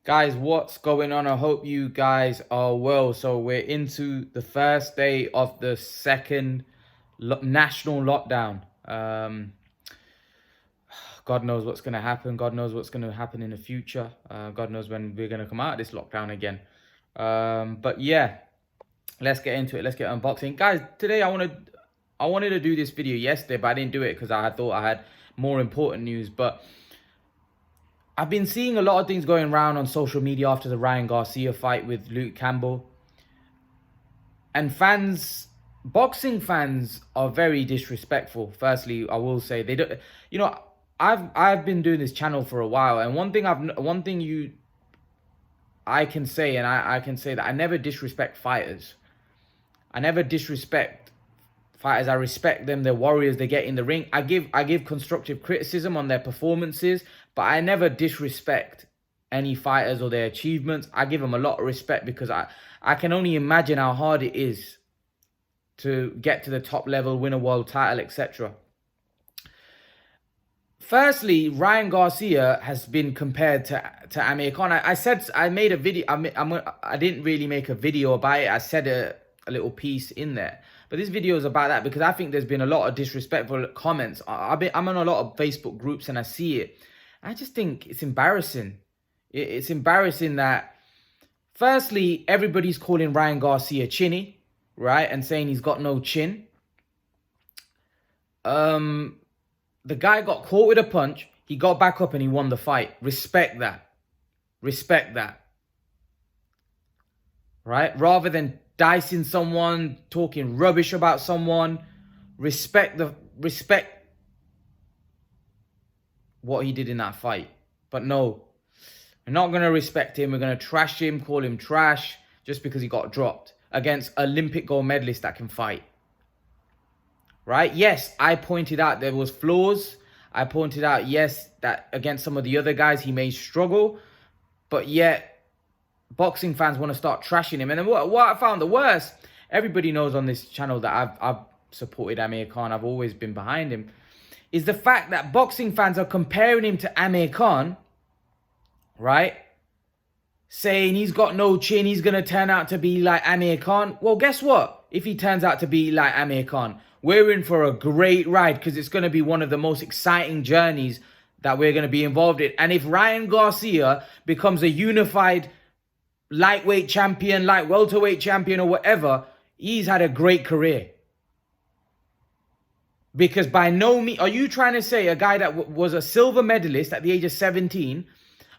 Guys, what's going on? I hope you guys are well. So we're into the first day of the second national lockdown. God knows what's going to happen. God knows what's going to happen in the future. God knows when we're going to come out of this lockdown again. But yeah, let's get into it. Let's get unboxing. Guys, today I wanted to do this video yesterday, but I didn't do it because I thought I had more important news. But I've been seeing a lot of things going around on social media after the Ryan Garcia fight with Luke Campbell. And boxing fans are very disrespectful. Firstly, I will say they don't, I've been doing this channel for a while, and I can say, and I can say that I never disrespect fighters. I never disrespect fighters. I respect them. They're warriors. They get in the ring. I give constructive criticism on their performances, but I never disrespect any fighters or their achievements. I give them a lot of respect because I can only imagine how hard it is to get to the top level, win a world title, etc. Firstly, Ryan Garcia has been compared to Amir Khan. I made a video. I didn't really make a video about it. I said a little piece in there. But this video is about that because I think there's been a lot of disrespectful comments. I'm on a lot of Facebook groups and I see it. I just think it's embarrassing. It's embarrassing that, firstly, everybody's calling Ryan Garcia chinny, right? And saying he's got no chin. The guy got caught with a punch. He got back up and he won the fight. Respect that. Respect that. Right? Rather than dicing someone, talking rubbish about someone, respect what he did in that fight. But no, we're not going to respect him. We're going to trash him, call him trash, just because he got dropped against Olympic gold medalist that can fight. Right? Yes, I pointed out there was flaws. I pointed out, yes, that against some of the other guys, he may struggle. But yet, boxing fans want to start trashing him. And then what I found the worst, everybody knows on this channel that I've supported Amir Khan. I've always been behind him. Is the fact that boxing fans are comparing him to Amir Khan, right? Saying he's got no chin, he's going to turn out to be like Amir Khan. Well, guess what? If he turns out to be like Amir Khan, we're in for a great ride because it's going to be one of the most exciting journeys that we're going to be involved in. And if Ryan Garcia becomes a unified lightweight champion, light welterweight champion or whatever, he's had a great career. Because by no means, are you trying to say a guy that was a silver medalist at the age of 17,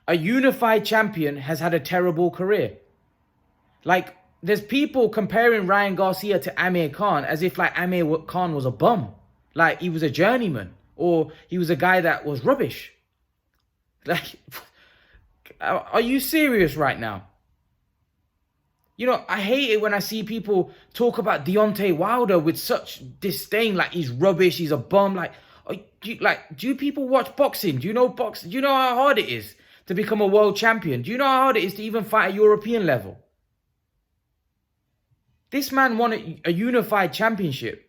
a unified champion, has had a terrible career? Like, there's people comparing Ryan Garcia to Amir Khan as if like Amir Khan was a bum. Like he was a journeyman or he was a guy that was rubbish. Like, are you serious right now? You know, I hate it when I see people talk about Deontay Wilder with such disdain, like he's rubbish, he's a bum. Like, do you people watch boxing? Do you know boxing? Do you know how hard it is to become a world champion? Do you know how hard it is to even fight at European level? This man won a unified championship.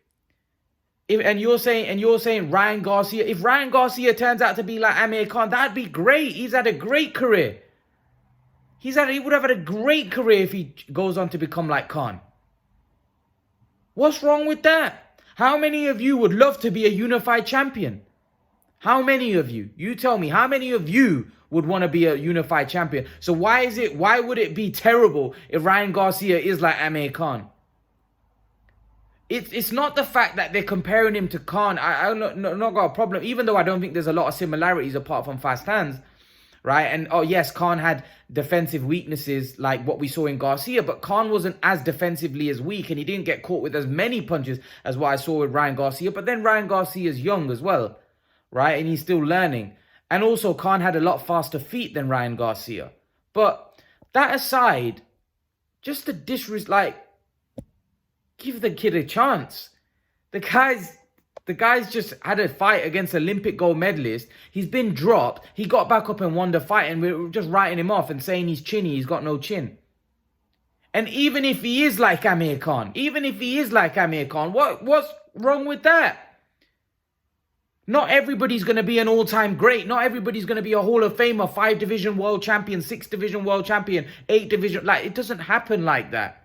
And you're saying Ryan Garcia. If Ryan Garcia turns out to be like Amir Khan, that'd be great. He's had a great career. He would have had a great career if he goes on to become like Khan. What's wrong with that? How many of you would love to be a unified champion? How many of you? You tell me, how many of you would want to be a unified champion? So why would it be terrible if Ryan Garcia is like Amir Khan? It's not the fact that they're comparing him to Khan. I've not got a problem, even though I don't think there's a lot of similarities apart from fast hands. Right? And, oh, yes, Khan had defensive weaknesses like what we saw in Garcia, but Khan wasn't as defensively as weak and he didn't get caught with as many punches as what I saw with Ryan Garcia. But then Ryan Garcia is young as well, right? And he's still learning. And also, Khan had a lot faster feet than Ryan Garcia. But that aside, just the disrespect, give the kid a chance. The guy's just had a fight against Olympic gold medalist. He's been dropped. He got back up and won the fight, and we're just writing him off and saying he's chinny. He's got no chin. And even if he is like Amir Khan, what's wrong with that? Not everybody's going to be an all-time great. Not everybody's going to be a Hall of Famer, 5-division world champion, 6-division world champion, 8-division. Like, it doesn't happen like that.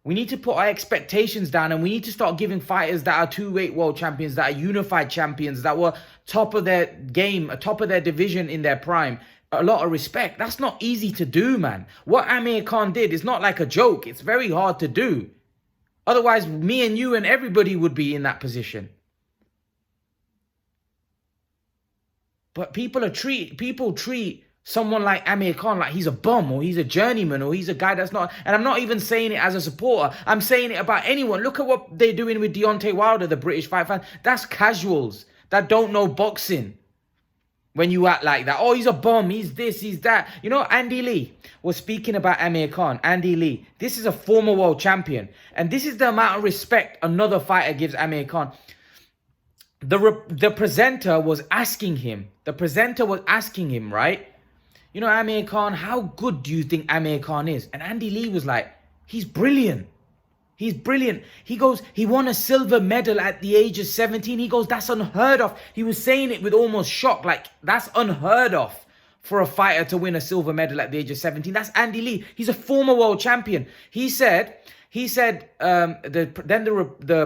We need to put our expectations down, and we need to start giving fighters that are 2-weight world champions, that are unified champions, that were top of their game, top of their division in their prime, a lot of respect. That's not easy to do, man. What Amir Khan did is not like a joke. It's very hard to do. Otherwise, me and you and everybody would be in that position. But people treat someone like Amir Khan like he's a bum, or he's a journeyman, or he's a guy that's not. And I'm not even saying it as a supporter. I'm saying it about anyone. Look at what they're doing with Deontay Wilder, the British fight fan. That's casuals that don't know boxing. When you act like that, oh, he's a bum, he's this, he's that. You know, Andy Lee was speaking about Amir Khan. Andy Lee, this is a former world champion. And this is the amount of respect another fighter gives Amir Khan. The presenter was asking him, right? You know, Amir Khan, how good do you think Amir Khan is? And Andy Lee was like, he's brilliant. He's brilliant. He goes, he won a silver medal at the age of 17. He goes, that's unheard of. He was saying it with almost shock, like, that's unheard of for a fighter to win a silver medal at the age of 17. That's Andy Lee. He's a former world champion. He said, the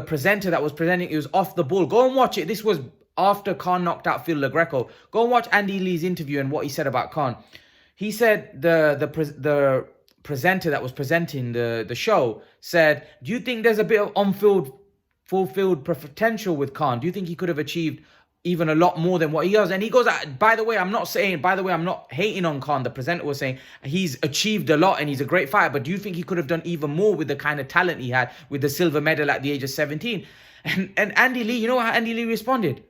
presenter that was presenting, it was off the ball. Go and watch it. This was after Khan knocked out Phil LaGreco. Go and watch Andy Lee's interview and what he said about Khan. He said the presenter that was presenting the show said, do you think there's a bit of fulfilled potential with Khan? Do you think he could have achieved even a lot more than what he does? And he goes, by the way, I'm not hating on Khan. The presenter was saying he's achieved a lot and he's a great fighter, but do you think he could have done even more with the kind of talent he had with the silver medal at the age of 17? And Andy Lee, you know how Andy Lee responded?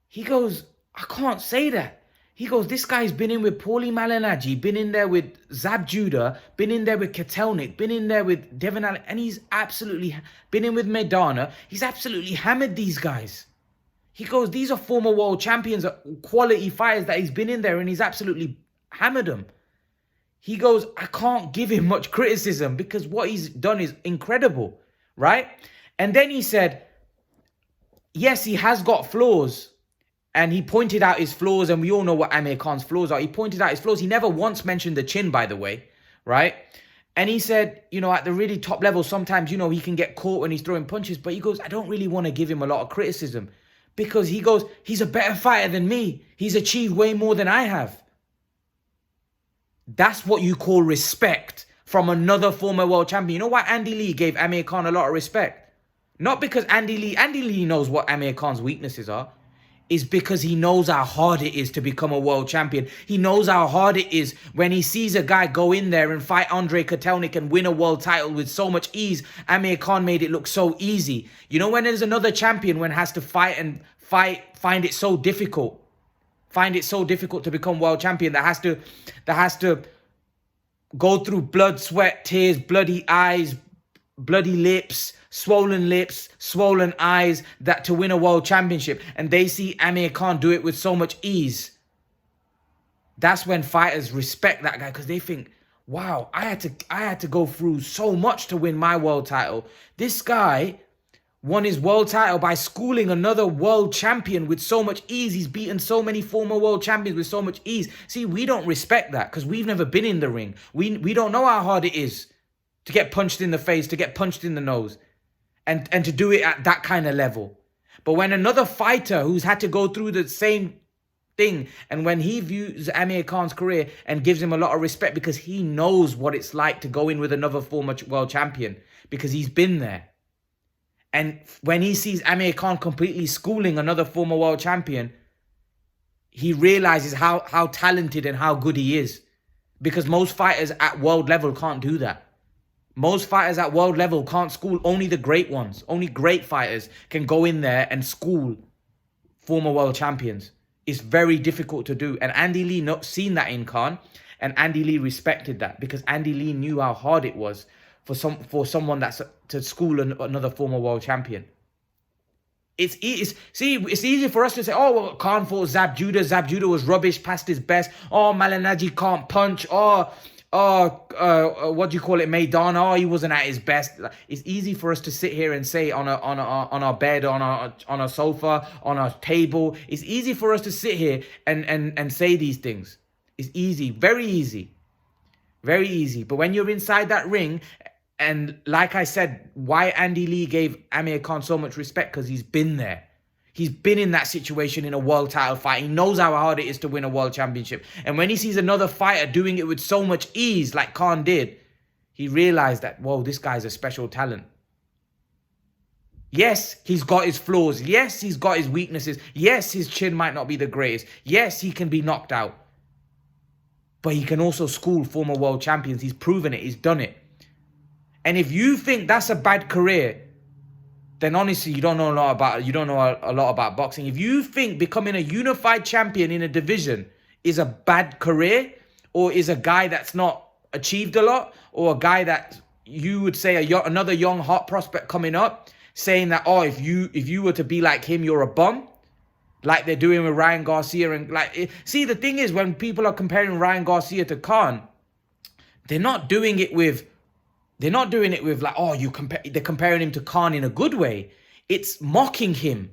He goes, I can't say that. He goes, this guy's been in with Paulie Malignaggi, been in there with Zab Judah, been in there with Ketelnik, been in there with Devin Allen, and he's absolutely been in with Maidana. He's absolutely hammered these guys. He goes, these are former world champions, quality fighters that he's been in there, and he's absolutely hammered them. He goes, I can't give him much criticism because what he's done is incredible, right? And then he said, yes, he has got flaws. And he pointed out his flaws, and we all know what Amir Khan's flaws are. He pointed out his flaws. He never once mentioned the chin, by the way, right? And he said, you know, at the really top level, sometimes, you know, he can get caught when he's throwing punches. But he goes, I don't really want to give him a lot of criticism because he goes, he's a better fighter than me. He's achieved way more than I have. That's what you call respect from another former world champion. You know why Andy Lee gave Amir Khan a lot of respect? Not because Andy Lee knows what Amir Khan's weaknesses are. Is because he knows how hard it is to become a world champion. He knows how hard it is when he sees a guy go in there and fight Andre Ketelnik and win a world title with so much ease. Amir Khan made it look so easy. You know, when there's another champion when has to find it so difficult. Find it so difficult to become world champion that has to go through blood, sweat, tears, bloody eyes, bloody lips, swollen eyes, that to win a world championship, and they see Amir Khan do it with so much ease. That's when fighters respect that guy because they think, wow, I had to go through so much to win my world title. This guy won his world title by schooling another world champion with so much ease. He's beaten so many former world champions with so much ease. See, we don't respect that because we've never been in the ring. We don't know how hard it is to get punched in the face, to get punched in the nose. And to do it at that kind of level. But when another fighter who's had to go through the same thing, and when he views Amir Khan's career and gives him a lot of respect because he knows what it's like to go in with another former world champion because he's been there. And when he sees Amir Khan completely schooling another former world champion, he realizes how talented and how good he is. Because most fighters at world level can't do that. Most fighters at world level can't school. Only the great ones, only great fighters can go in there and school former world champions. It's very difficult to do. And Andy Lee seen that in Khan, and Andy Lee respected that because Andy Lee knew how hard it was for someone that's to school another former world champion. It's easy for us to say, oh, well, Khan fought Zab Judah. Zab Judah was rubbish, past his best. Oh, Malignaggi can't punch. Oh, what do you call it, Maidana? Oh, he wasn't at his best. It's easy for us to sit here and say on our bed, on a sofa, on our table. It's easy for us to sit here and say these things. It's easy, very easy, very easy. But when you're inside that ring, and like I said, why Andy Lee gave Amir Khan so much respect, because he's been there. He's been in that situation in a world title fight. He knows how hard it is to win a world championship. And when he sees another fighter doing it with so much ease, like Khan did, he realized that, whoa, this guy's a special talent. Yes, he's got his flaws. Yes, he's got his weaknesses. Yes, his chin might not be the greatest. Yes, he can be knocked out. But he can also school former world champions. He's proven it. He's done it. And if you think that's a bad career, then honestly, you don't know a lot about boxing. If you think becoming a unified champion in a division is a bad career, or is a guy that's not achieved a lot, or a guy that you would say another young hot prospect coming up, saying that, oh, if you were to be like him, you're a bum, like they're doing with Ryan Garcia. And see, the thing is, when people are comparing Ryan Garcia to Khan, they're not doing it with like, oh, they're comparing him to Khan in a good way. It's mocking him.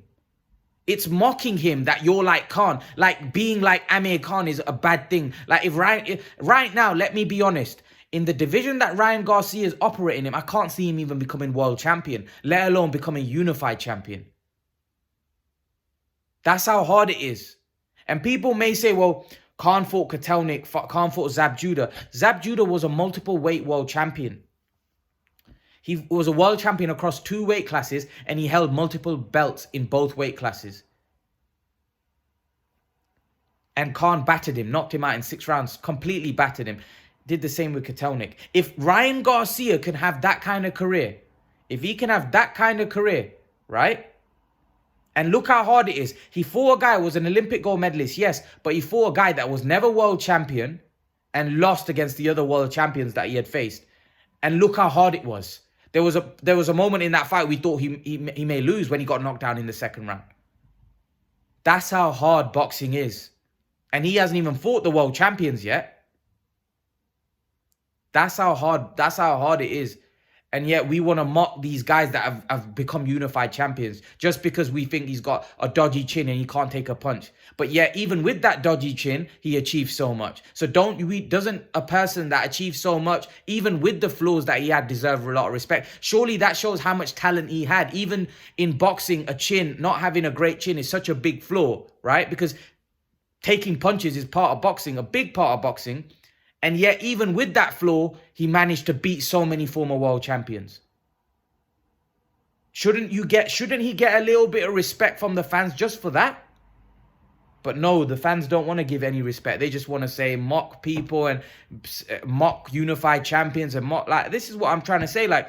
It's mocking him that you're like Khan. Like being like Amir Khan is a bad thing. Like if right now, let me be honest, in the division that Ryan Garcia is operating in, I can't see him even becoming world champion, let alone becoming unified champion. That's how hard it is. And people may say, well, Khan fought Kotelnik, Khan fought Zab Judah. Zab Judah was a multiple weight world champion. He was a world champion across 2 weight classes, and he held multiple belts in both weight classes. And Khan battered him, knocked him out in 6 rounds, completely battered him. Did the same with Kotelnik. If Ryan Garcia can have that kind of career, right? And look how hard it is. He fought a guy who was an Olympic gold medalist, yes, but he fought a guy that was never world champion and lost against the other world champions that he had faced. And look how hard it was. There was a moment in that fight we thought he may lose when he got knocked down in the 2nd round. That's how hard boxing is. And he hasn't even fought the world champions yet. That's how hard it is. And yet we want to mock these guys that have become unified champions just because we think he's got a dodgy chin and he can't take a punch. But yet even with that dodgy chin, he achieved so much. So doesn't a person that achieves so much, even with the flaws that he had, deserve a lot of respect? Surely that shows how much talent he had. Even in boxing, a chin, not having a great chin is such a big flaw, right? Because taking punches is part of boxing, a big part of boxing. And yet, even with that flaw, he managed to beat so many former world champions. Shouldn't he get a little bit of respect from the fans just for that? But no, the fans don't want to give any respect. They just want to say mock people and mock unified champions and mock, like, this is what I'm trying to say. Like,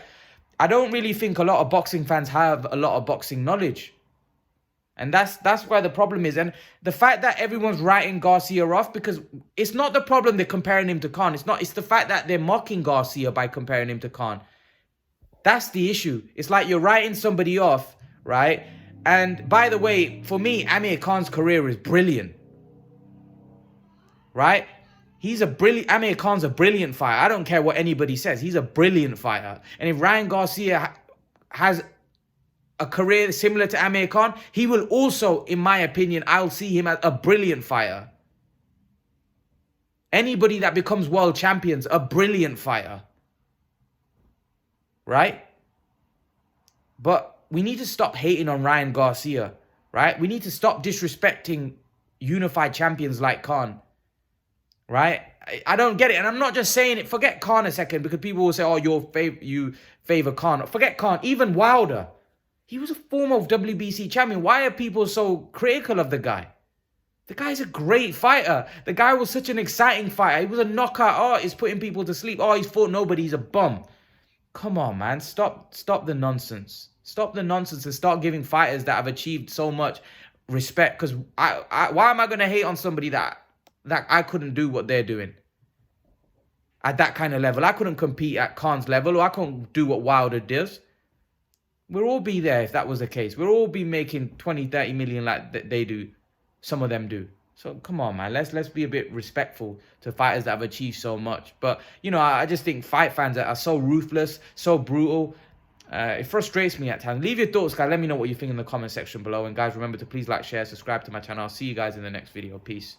I don't really think a lot of boxing fans have a lot of boxing knowledge. And that's where the problem is. And the fact that everyone's writing Garcia off, because it's not the problem they're comparing him to Khan. It's the fact that they're mocking Garcia by comparing him to Khan. That's the issue. It's like you're writing somebody off, right? And by the way, for me, Amir Khan's career is brilliant. Right? Amir Khan's a brilliant fighter. I don't care what anybody says. He's a brilliant fighter. And if Ryan Garcia has a career similar to Amir Khan, he will also, in my opinion, I'll see him as a brilliant fighter. Anybody that becomes world champions, a brilliant fighter. Right? But we need to stop hating on Ryan Garcia, right? We need to stop disrespecting unified champions like Khan, right? I don't get it. And I'm not just saying it. Forget Khan a second, because people will say, oh, you favor Khan. Forget Khan. Even Wilder. He was a former WBC champion. Why are people so critical of the guy? The guy's a great fighter. The guy was such an exciting fighter. He was a knockout artist, putting people to sleep. Oh, he's fought nobody. He's a bum. Come on, man. Stop the nonsense. Stop the nonsense and start giving fighters that have achieved so much respect. Because why am I going to hate on somebody that I couldn't do what they're doing? At that kind of level. I couldn't compete at Khan's level, or I couldn't do what Wilder does. We'll all be there if that was the case. We'll all be making 20, 30 million like they do. Some of them do. So come on, man. Let's be a bit respectful to fighters that have achieved so much. But you know, I just think fight fans are so ruthless, so brutal. It frustrates me at times. Leave your thoughts, guys. Let me know what you think in the comment section below. And guys, remember to please like, share, subscribe to my channel. I'll see you guys in the next video. Peace.